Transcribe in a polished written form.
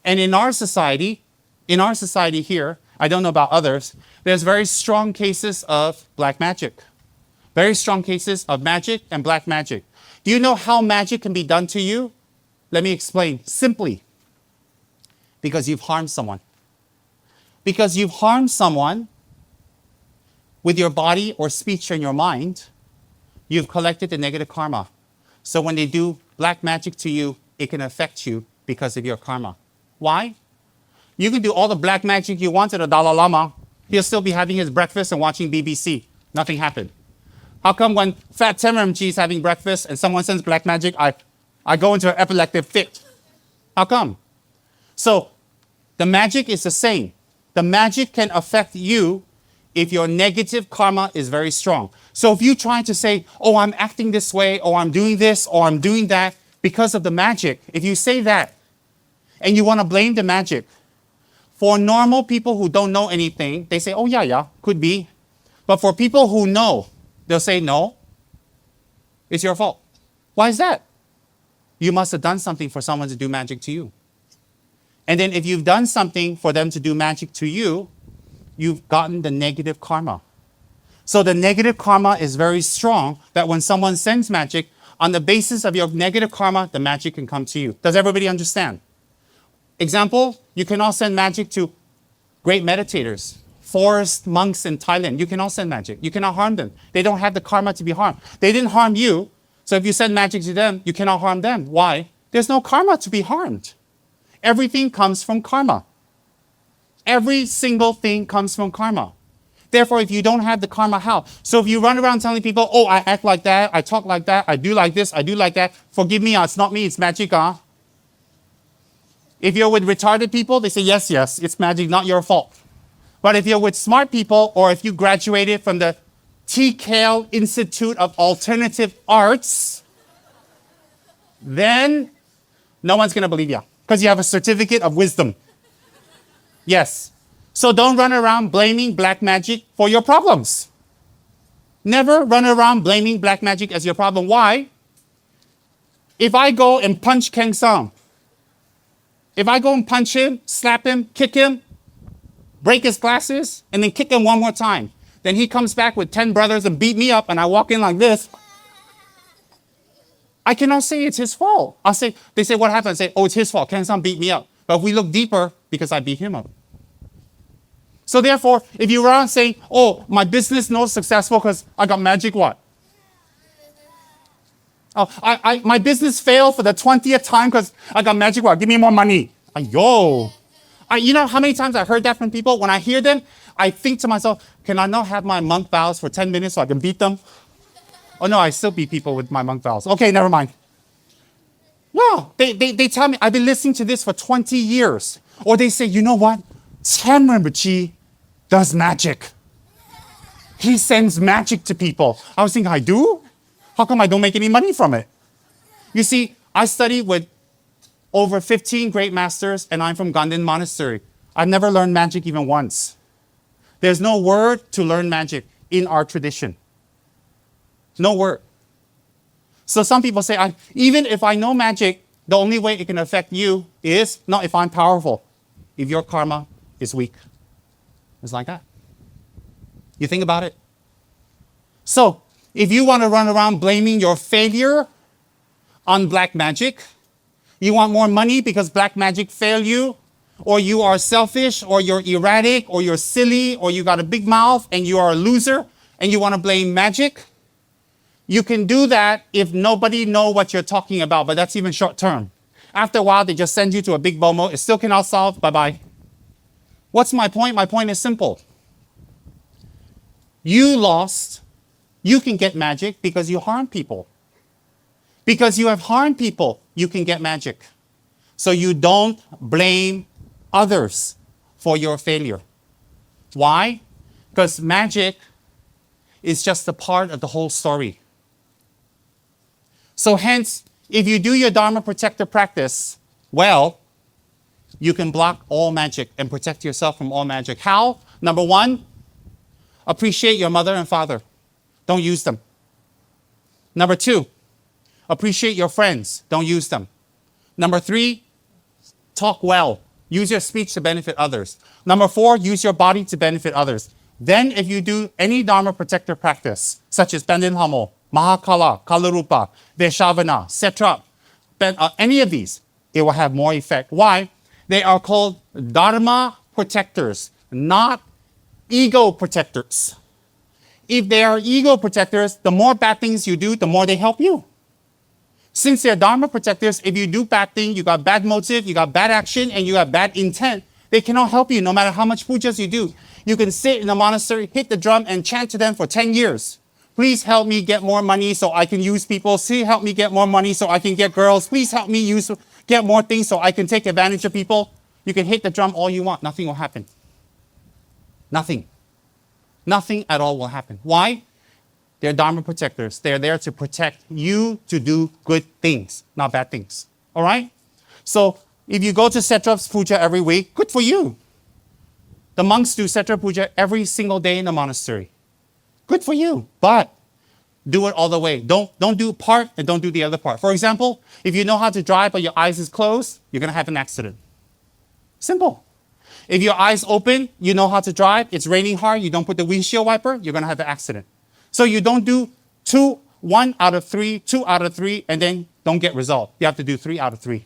And in our society here, I don't know about others, there's very strong cases of black magic. Very strong cases of magic and black magic. Do you know how magic can be done to you? Let me explain simply. Because you've harmed someone. Because you've harmed someone with your body or speech and your mind, you've collected the negative karma. So when they do black magic to you, it can affect you because of your karma. Why? You can do all the black magic you want to the Dalai Lama. He'll still be having his breakfast and watching BBC. Nothing happened. How come when Fat Tsem Rinpoche is having breakfast and someone sends black magic, I go into an epileptic fit? How come? So the magic is the same. The magic can affect you if your negative karma is very strong. So if you try to say, oh, I'm acting this way, or I'm doing this, or I'm doing that because of the magic, if you say that and you want to blame the magic, for normal people who don't know anything, they say, oh, yeah, could be. But for people who know, they'll say, no, it's your fault. Why is that? You must have done something for someone to do magic to you. And then if you've done something for them to do magic to you, you've gotten the negative karma. So the negative karma is very strong that when someone sends magic, on the basis of your negative karma, the magic can come to you. Does everybody understand? Example, you can all send magic to great meditators, forest monks in Thailand. You can all send magic. You cannot harm them. They don't have the karma to be harmed. They didn't harm you, so if you send magic to them, you cannot harm them. Why? There's no karma to be harmed. Everything comes from karma. Every single thing comes from karma. Therefore, if you don't have the karma, how? So if you run around telling people, oh, I act like that, I talk like that, I do like this, I do like that, forgive me, it's not me, it's magic. If you're with retarded people, they say, yes, it's magic, not your fault. But if you're with smart people, or if you graduated from the TKL Institute of Alternative Arts, then no one's going to believe you because you have a certificate of wisdom. Yes. So don't run around blaming black magic for your problems. Never run around blaming black magic as your problem. Why? If I go and punch Keng Sang, if I go and punch him, slap him, kick him, break his glasses, and then kick him one more time, then he comes back with 10 brothers and beat me up, and I walk in like this, I cannot say it's his fault. They say, what happened? I say, oh, it's his fault. Keng Sang beat me up. But if we look deeper, because I beat him up. So therefore, if you run saying, oh, my business not successful because I got magic what? Oh, my business failed for the 20th time because I got magic what? Give me more money. You know how many times I heard that from people? When I hear them, I think to myself, can I not have my monk vows for 10 minutes so I can beat them? Oh no, I still beat people with my monk vows. Okay, never mind. No, they tell me, I've been listening to this for 20 years. Or they say, you know what? Tsem Rinpoche does magic. He sends magic to people. I was thinking, I do? How come I don't make any money from it? You see, I studied with over 15 great masters, and I'm from Ganden Monastery. I've never learned magic even once. There's no word to learn magic in our tradition. No word. So some people say, even if I know magic, the only way it can affect you is not if I'm powerful, if your karma is weak. It's like that. You think about it. So if you want to run around blaming your failure on black magic, you want more money because black magic failed you, or you are selfish, or you're erratic, or you're silly, or you got a big mouth and you are a loser, and you want to blame magic, you can do that if nobody knows what you're talking about, but that's even short term. After a while, they just send you to a big BOMO. It still cannot solve. Bye-bye. What's my point? My point is simple. You lost. You can get magic because you harm people. Because you have harmed people, you can get magic. So you don't blame others for your failure. Why? Because magic is just a part of the whole story. So hence, if you do your Dharma protector practice well, you can block all magic and protect yourself from all magic. How? Number one, appreciate your mother and father. Don't use them. Number two, appreciate your friends. Don't use them. Number three, talk well. use your speech to benefit others. Number 4, use your body to benefit others. Then if you do any Dharma protector practice, such as Bendin Hamo, Mahakala, Kalarupa, Veshavana, Setrap, any of these, it will have more effect. Why? They are called Dharma protectors, not ego protectors. If they are ego protectors, the more bad things you do, the more they help you. Since they're Dharma protectors, if you do bad thing, you got bad motive, you got bad action, and you got bad intent, they cannot help you no matter how much pujas you do. You can sit in a monastery, hit the drum, and chant to them for 10 years. Please help me get more money so I can use people. Please help me get more money so I can get girls. Please help me get more things so I can take advantage of people. You can hit the drum all you want. Nothing will happen. Nothing. Nothing at all will happen. Why? They're Dharma protectors. They're there to protect you to do good things, not bad things. All right? So if you go to Setrap's puja every week, good for you. The monks do Setra puja every single day in the monastery. Good for you, but do it all the way. Don't do part and don't do the other part. For example, if you know how to drive but your eyes is closed, you're going to have an accident. Simple. If your eyes open, you know how to drive, it's raining hard, you don't put the windshield wiper, you're going to have an accident. So you don't do 1 out of 3, 2 out of 3, and then don't get result. You have to do 3 out of 3.